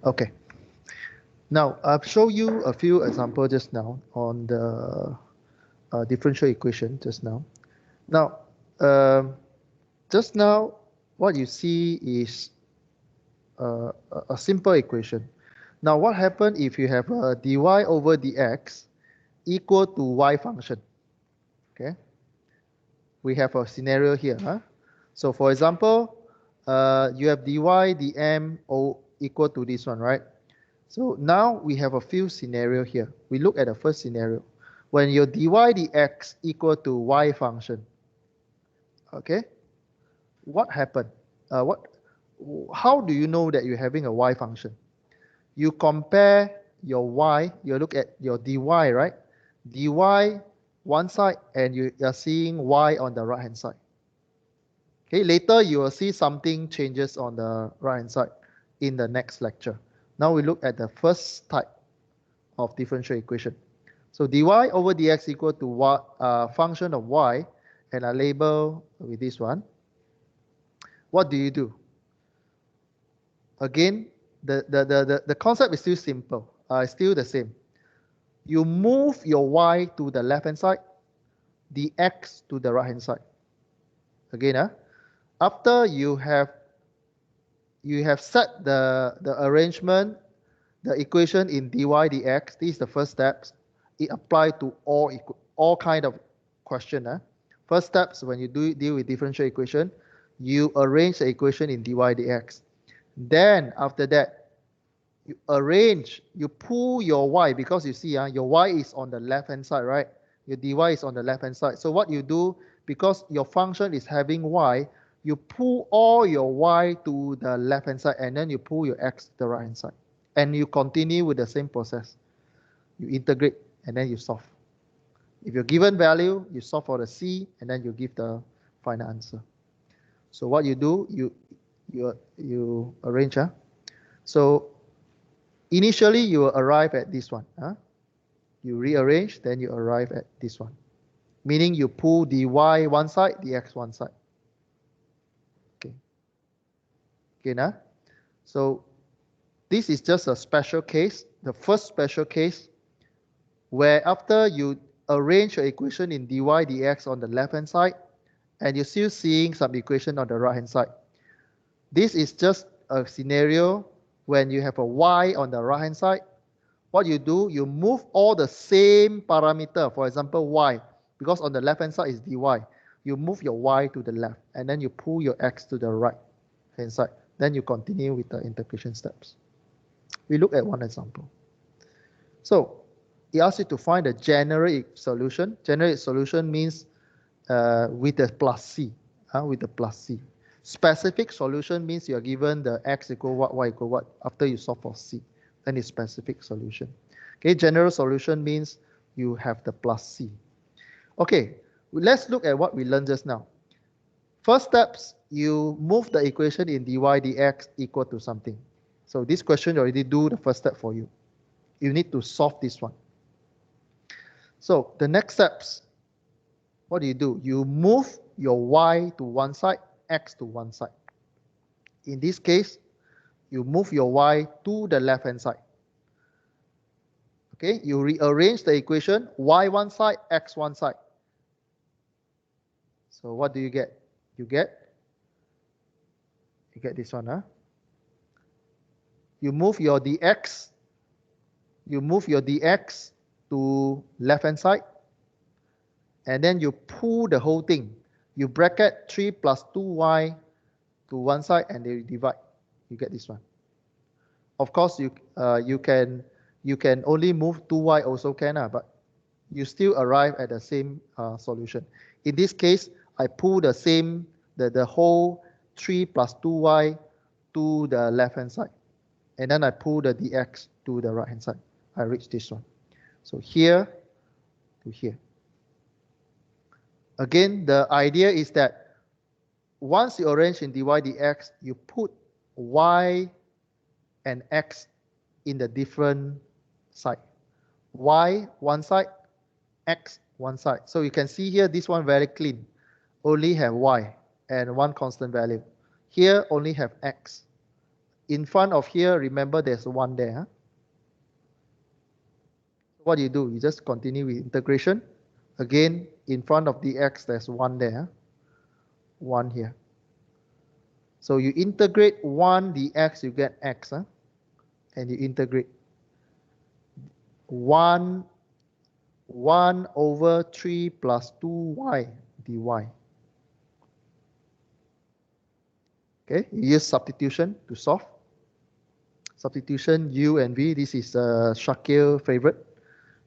Okay. Now, I've shown you a few examples just now on the differential equation just now. Now, just now, what you see is a simple equation. Now, what happens if you have a dy over dx equal to y function? Okay. We have a scenario here. Huh? So, for example, you have dy dm equal to this one, right? So now we have a few scenarios here. We look at the first scenario. When your dy dx equal to y function, okay, what happened? How do you know that you're having a y function? You compare your y, you look at your dy, right? dy one side and you are seeing y on the right hand side. Okay, later you will see something changes on the right hand side in the next lecture. Now we look at the first type of differential equation. So dy over dx equal to function of y, and I label with this one. What do you do? Again, the concept is still simple, still the same. You move your y to the left hand side, the x to the right hand side. Again, after you have set the arrangement, the equation in dy dx, this is the first steps. It applies to all kind of question. First steps, when you deal with differential equation, you arrange the equation in dy dx. Then after that, you pull your y, because you see your y is on the left hand side, right? Your dy is on the left hand side. So what you do, because your function is having y, you pull all your y to the left hand side, and then you pull your x to the right hand side. And you continue with the same process. You integrate and then you solve. If you're given value, you solve for the c, and then you give the final answer. So what you do, you arrange. So initially you will arrive at this one. You rearrange, then you arrive at this one. Meaning you pull dy one side, dx one side. Okay. Okay, so this is just a special case, the first special case, where after you arrange your equation in dy dx on the left hand side, and you're still seeing some equation on the right hand side. This is just a scenario when you have a y on the right hand side. What you do, you move all the same parameter, for example y, because on the left hand side is dy. You move your y to the left, and then you pull your x to the right hand side. Then you continue with the integration steps. We look at one example. So it asks you to find a generic solution. Generic solution means with the plus c, with the plus c. Specific solution means you are given the x equal what, y equal what, after you solve for c. Then it's specific solution. Okay, general solution means you have the plus c. Okay, let's look at what we learned just now. First steps, you move the equation in dy dx equal to something. So this question already do the first step for you. You need to solve this one. So the next steps, what do? You move your y to one side, x to one side. In this case, you move your y to the left hand side. Okay, you rearrange the equation, y one side, x one side. So what do you get? You get this one. You move your dx to left hand side, and then you pull the whole thing. You bracket 3 plus 2y to one side, and they divide. You get this one. Of course, you can only move 2y also can, but you still arrive at the same solution. In this case, I pull the whole 3 plus 2y to the left hand side, and then I pull the dx to the right hand side. I reach this one. So here to here. Again, the idea is that once you arrange in dy dx, you put y and x in the different side. Y one side, x one side. So you can see here, this one very clean. Only have y and one constant value. Here only have x. in front of here, remember there's 1 there. Huh? What do? You just continue with integration. Again, in front of dx, there's 1 there. Huh? 1 here. So you integrate 1 dx, you get x. Huh? And you integrate 1 over 3 plus 2y dy. Okay, you use substitution to solve. Substitution u and v. This is Shakir favorite.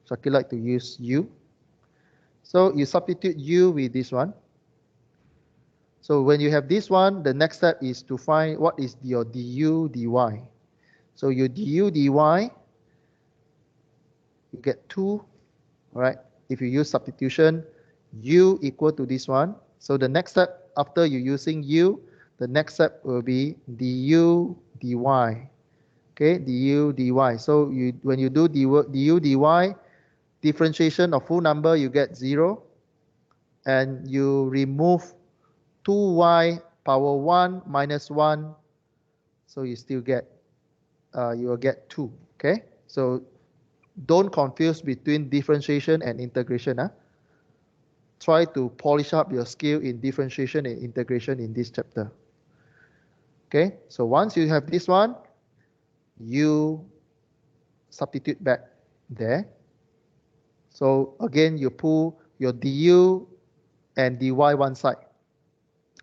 Shakir like to use u. So you substitute u with this one. So when you have this one, the next step is to find what is your du dy. So your du dy, you get 2. All right. If you use substitution, u equal to this one. So the next step after you using u, the next step will be du dy. Okay, du dy. So when you do du dy, differentiation of full number, you get 0. And you remove 2y power 1 minus 1. So you still get, you will get 2. Okay, so don't confuse between differentiation and integration. Huh? Try to polish up your skill in differentiation and integration in this chapter. Okay, so once you have this one, you substitute back there. So again, you pull your du and dy one side.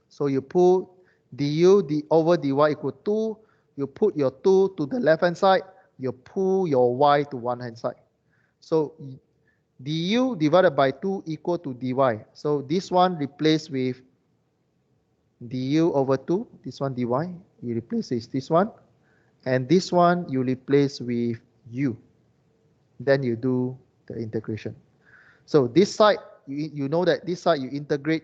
So you pull du over dy equal 2. You put your 2 to the left hand side. You pull your y to one hand side. So du divided by 2 equal to dy. So this one replace with du over 2. This one dy. You replace with this one. And this one you replace with u. Then you do the integration. So this side, you know that this side you integrate,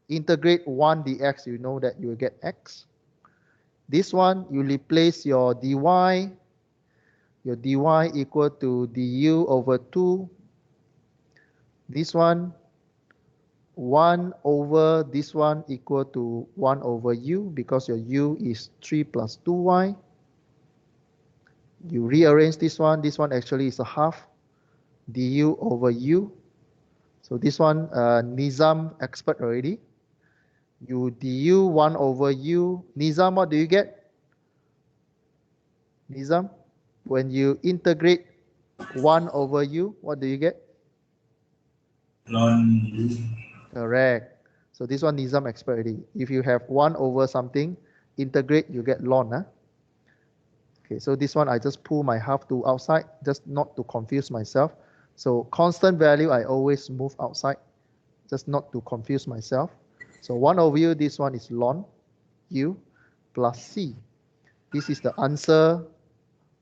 integrate 1 dx, you know that you will get x. This one, you replace your dy equal to du over 2. This one, 1 over this one equal to 1 over u, because your u is 3 plus 2y. You rearrange this one actually is a half, du over u. So this one, Nizam expert already. You du 1 over u. Nizam, what do you get? Nizam, when you integrate 1 over u, what do you get? Ln u. Correct. So this one Nizam expert already. If you have 1 over something, integrate, you get ln. Huh? Okay, so this one I just pull my half to outside, just not to confuse myself. So constant value, I always move outside, just not to confuse myself. So 1 over u, this one is ln u plus c. This is the answer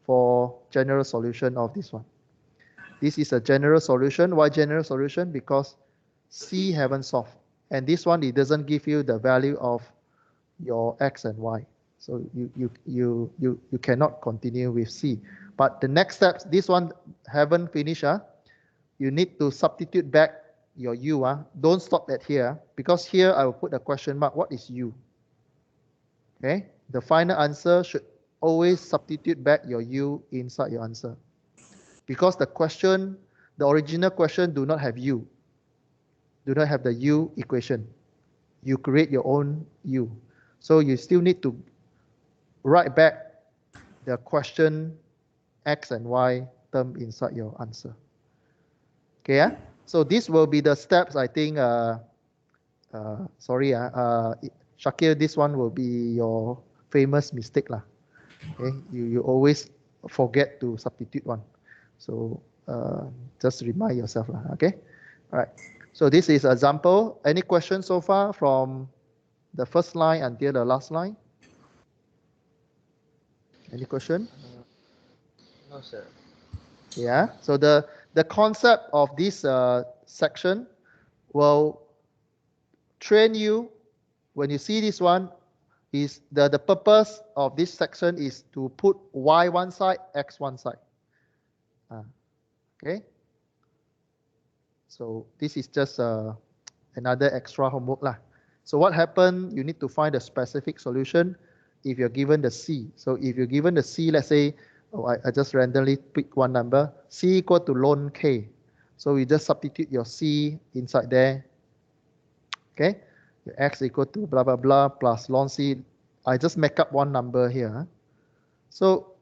for general solution of this one. This is a general solution. Why general solution? Because c haven't solved. And this one, it doesn't give you the value of your x and y. So you cannot continue with c. But the next steps, this one haven't finished. You need to substitute back your u. Don't stop at here, because here I will put a question mark. What is u? Okay, the final answer should always substitute back your u inside your answer, because the question, the original question, do not have u, do not have the u equation. You create your own u. So you still need to write back the question x and y term inside your answer. Okay, yeah? So this will be the steps, I think. Sorry, Shakir, this one will be your famous mistake. Okay? You always forget to substitute one. So just remind yourself. Okay? All right. So this is an example. Any questions so far from the first line until the last line? Any question? No, sir. Yeah. So the concept of this section will train you. When you see this one, is the purpose of this section is to put y one side, x one side. Okay. So this is just another extra homework. So what happened? You need to find a specific solution. if you're given the C. So if you're given the C, let's say, I just randomly pick one number, C equal to ln K. So you just substitute your C inside there. Okay, your X equal to blah, blah, blah plus ln C. I just make up one number here. So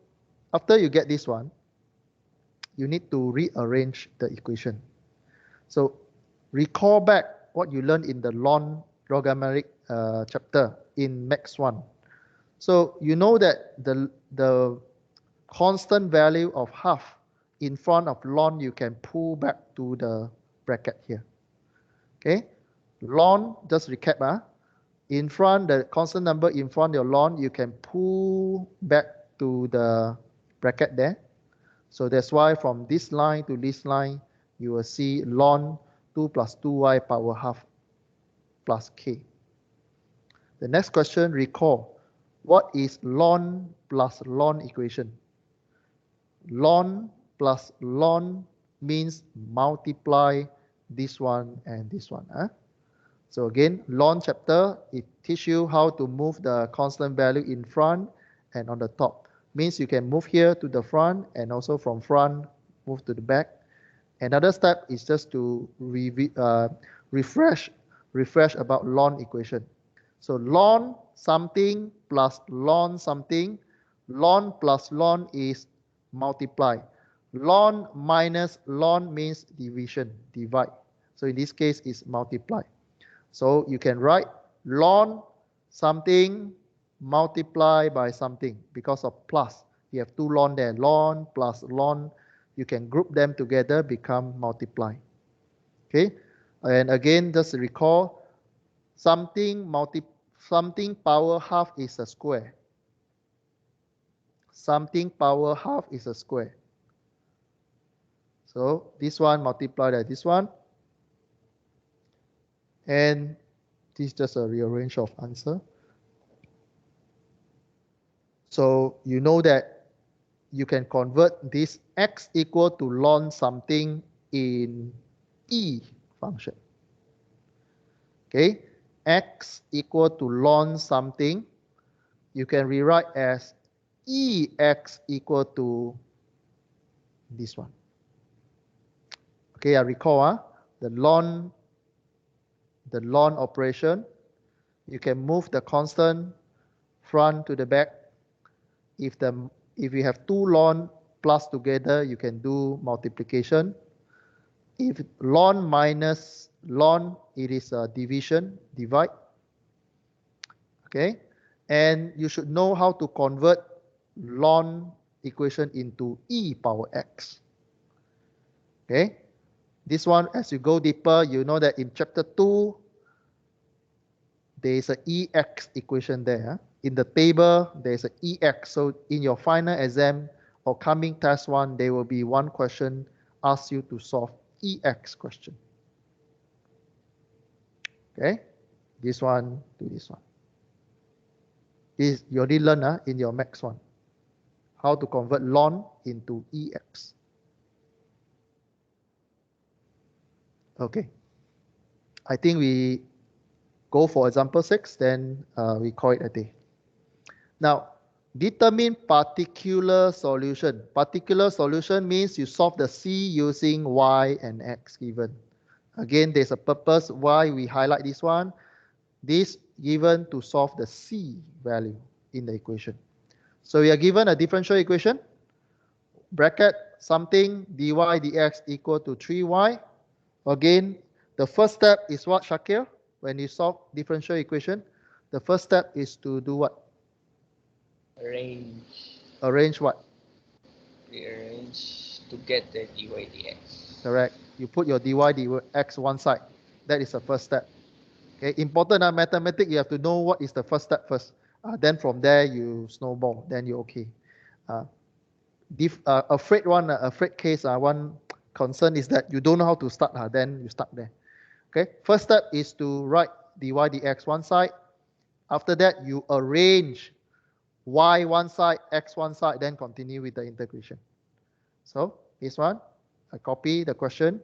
after you get this one, you need to rearrange the equation. So recall back what you learned in the logarithmic chapter in Max 1. So you know that the constant value of half in front of ln you can pull back to the bracket here. Okay, ln, just recap, in front, the constant number in front of your ln, you can pull back to the bracket there. So that's why from this line to this line, you will see ln 2 plus 2y power half plus k. The next question, recall, what is ln plus ln equation? Ln plus ln means multiply this one and this one. So again, ln chapter, it teaches you how to move the constant value in front and on the top. Means you can move here to the front and also from front move to the back. Another step is just to refresh about ln equation. So ln something plus ln something, ln plus ln is multiply. Ln minus ln means division, divide. So in this case is multiply. So you can write ln something multiply by something because of plus. You have two ln there, ln plus ln. You can group them together, become multiply. Okay, and again, just recall, something power half is a square. Something power half is a square. So this one multiplied by this one. And this is just a rearrange of answer. So you know that you can convert this x equal to ln something in e function. Okay, x equal to ln something, you can rewrite as ex equal to this one. Okay, I recall the ln operation. You can move the constant front to the back. If you have two ln plus together, you can do multiplication. If ln minus ln, it is a division, divide. Okay, and you should know how to convert ln equation into e power x. Okay, this one, as you go deeper, you know that in chapter 2, there is an ex equation there. In the table, there is an ex. So in your final exam or coming test 1, there will be one question ask you to solve ex question. Okay, this one to this one. This you already learned in your Max 1, how to convert ln into ex. Okay, I think we go for example 6, then we call it a day. Now, determine particular solution. Particular solution means you solve the C using y and x given. Again, there's a purpose why we highlight this one. This given to solve the C value in the equation. So we are given a differential equation, bracket something dy dx equal to 3y. Again, the first step is what, Shakir? When you solve differential equation, the first step is to do what? Arrange what? Rearrange to get the dy dx. Correct. You put your dy dx one side. That is the first step. Okay. Important mathematics, you have to know what is the first step first. Then from there you snowball. Then you're okay. Afraid case. One concern is that you don't know how to start. Then you start there. Okay. First step is to write dy dx one side. After that, you arrange y one side, x one side, then continue with the integration. So this one, I copy the question.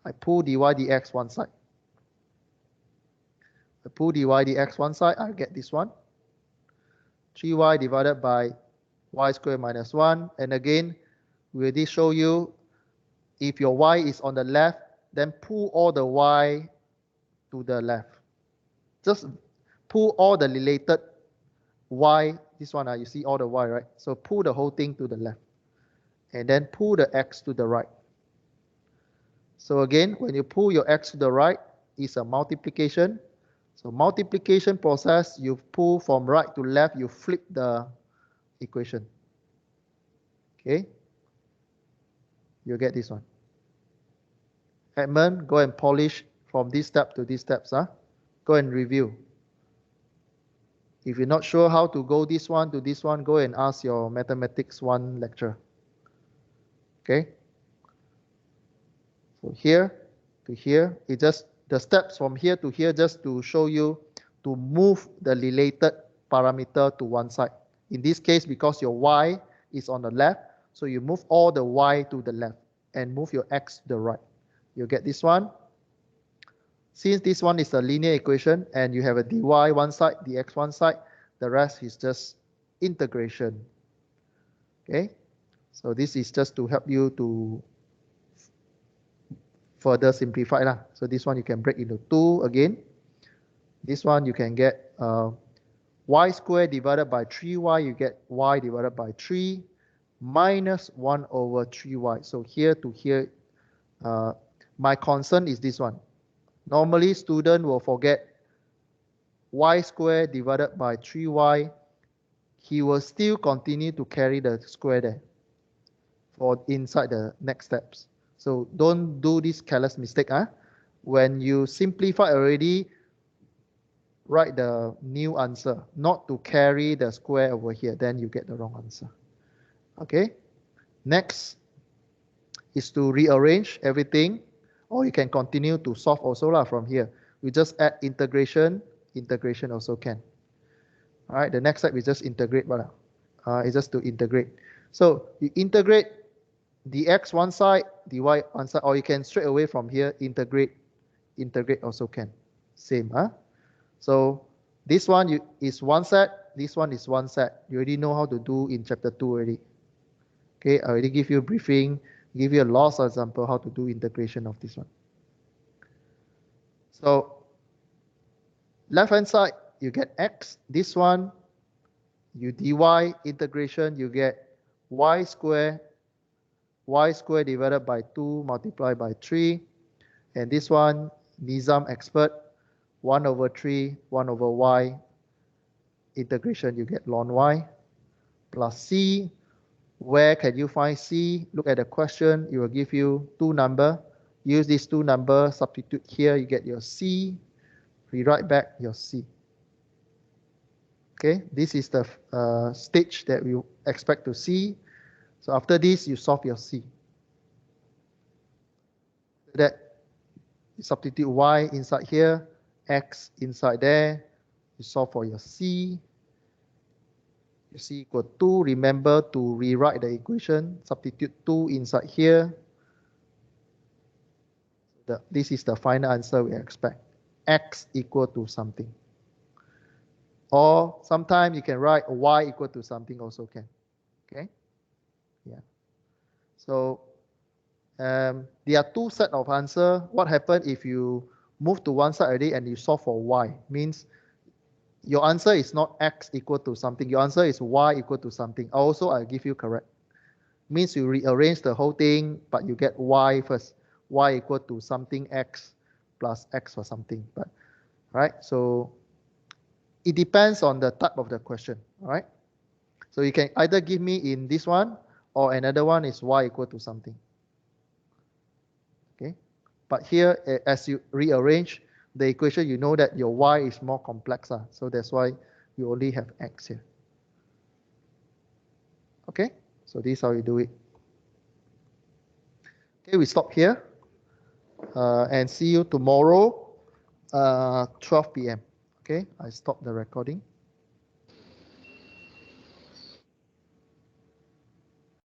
I pull dy dx one side. I pull dy dx one side, I get this one. 3y divided by y squared minus 1. And again, we already show you if your y is on the left, then pull all the y to the left. Just pull all the related y, this one, you see all the y, right? So pull the whole thing to the left. And then pull the x to the right. So again, when you pull your x to the right, it's a multiplication. So multiplication process, you pull from right to left, you flip the equation. Okay? You get this one. Edmund, go and polish from this step to these steps. Go and review. If you're not sure how to go this one to this one, go and ask your mathematics 1 lecturer. Okay? So here to here, it's just the steps from here to here just to show you to move the related parameter to one side. In this case, because your y is on the left, so you move all the y to the left and move your x to the right. You get this one. Since this one is a linear equation and you have a dy one side, dx one side, the rest is just integration. Okay, so this is just to help you to further simplify. So this one you can break into 2 again. This one you can get y squared divided by 3y, you get y divided by 3 minus 1 over 3y. So here to here, my concern is this one. Normally, student will forget y squared divided by 3y. He will still continue to carry the square there for inside the next steps. So don't do this careless mistake. When you simplify already, write the new answer, not to carry the square over here. Then you get the wrong answer. Okay. Next is to rearrange everything. Or you can continue to solve also from here. We just add integration. Integration also can. All right, the next step is just integrate. It's just to integrate. So you integrate dx one side, dy one side, or you can straight away from here integrate. Integrate also can. Same. So this one is one set. This one is one set. You already know how to do in chapter 2 already. Okay, I already give you a briefing. Give you a loss example how to do integration of this one. So left hand side you get x. This one you dy integration, you get y squared divided by 2 multiplied by 3. And this one Nizam expert 1 over 3 1 over y integration, you get ln y plus c. Where can you find c? Look at the question. It will give you 2 numbers. Use these 2 numbers, substitute here, you get your c. Rewrite back your c. Okay, this is the stage that we expect to see. So after this, you solve your c. That you substitute y inside here, x inside there. You solve for your c. You see equal 2. Remember to rewrite the equation. Substitute 2 inside here. This is the final answer we expect. X equal to something. Or sometimes you can write y equal to something also can. Okay? Yeah. So there are 2 sets of answer. What happens if you move to one side already and you solve for y? Means your answer is not x equal to something. Your answer is y equal to something. Also, I'll give you correct. Means you rearrange the whole thing, but you get y first. Y equal to something x plus x or something. But right, so it depends on the type of the question. All right. So you can either give me in this one or another one is y equal to something. Okay. But here, as you rearrange the equation, you know that your y is more complex. So that's why you only have x here. Okay, so this is how you do it. Okay, we stop here and see you tomorrow 12 p.m. Okay, I stop the recording.